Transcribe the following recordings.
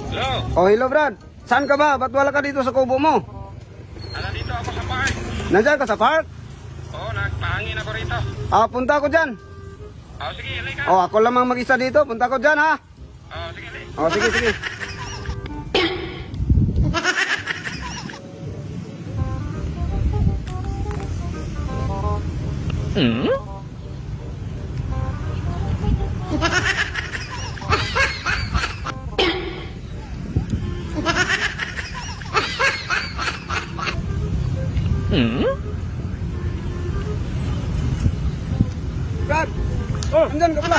Hello? Oh, hello Brad. Saan ka ba? Ba't wala ka dito sa kubo mo? Nandito ako sa park. Nandiyan ka sa park? Oo, nagpahangin ako rito. Punta ako dyan. Sige, halika. Ako lamang mag-isa dito. Punta ako dyan, ha? Sige, halika. Sige, sige. Brad! Andyan ka pala.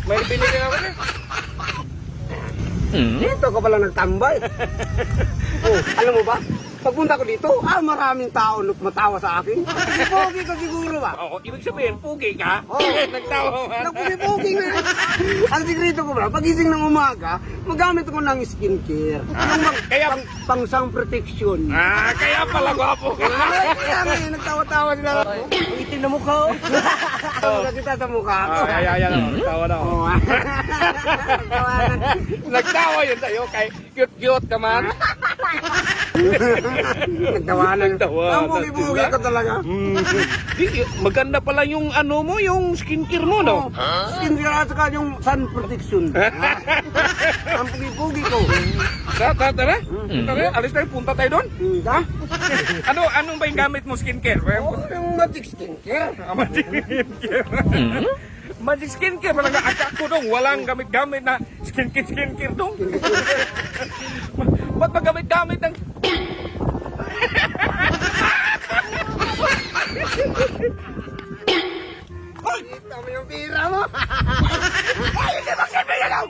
May binigyan ako rin. Dito ka pala nagtambay. Alam mo ba? Pagpunta ko dito, maraming tao matawa sa akin. Pogi ka siguro ba? Oo, ibig sabihin, pugi ka? Nagtawa man. Nagpugi na. Ang sikreto ko ba, pagising ng umaga, magamit ko ng skincare. Pang sun protection. Kaya pala gwapo ka. Kaya nga nagtawa-tawa sila. Ang itim na mukha. Tawa kita sa mukha ko. Nagtawa na ako. Nagtawa yun sa'yo, kay cute-cute ka man. Nagtawanan. Ang bugi-bugi ko talaga. Maganda pala yung ano mo, yung skincare mo, no? Skincare at saka yung sun protection. Ang bugi-bugi ko. Tara? Alis tayo, punta tayo doon. Ha? Anong ba yung gamit mo skincare? Yung magic skincare. Magic skincare. Magic skincare, parang akak ko dong. Walang gamit-gamit na skincare dong. Ba't magamit-gamit ng... Kita mo yung pira mo. Ay, hindi ba sabi na lang?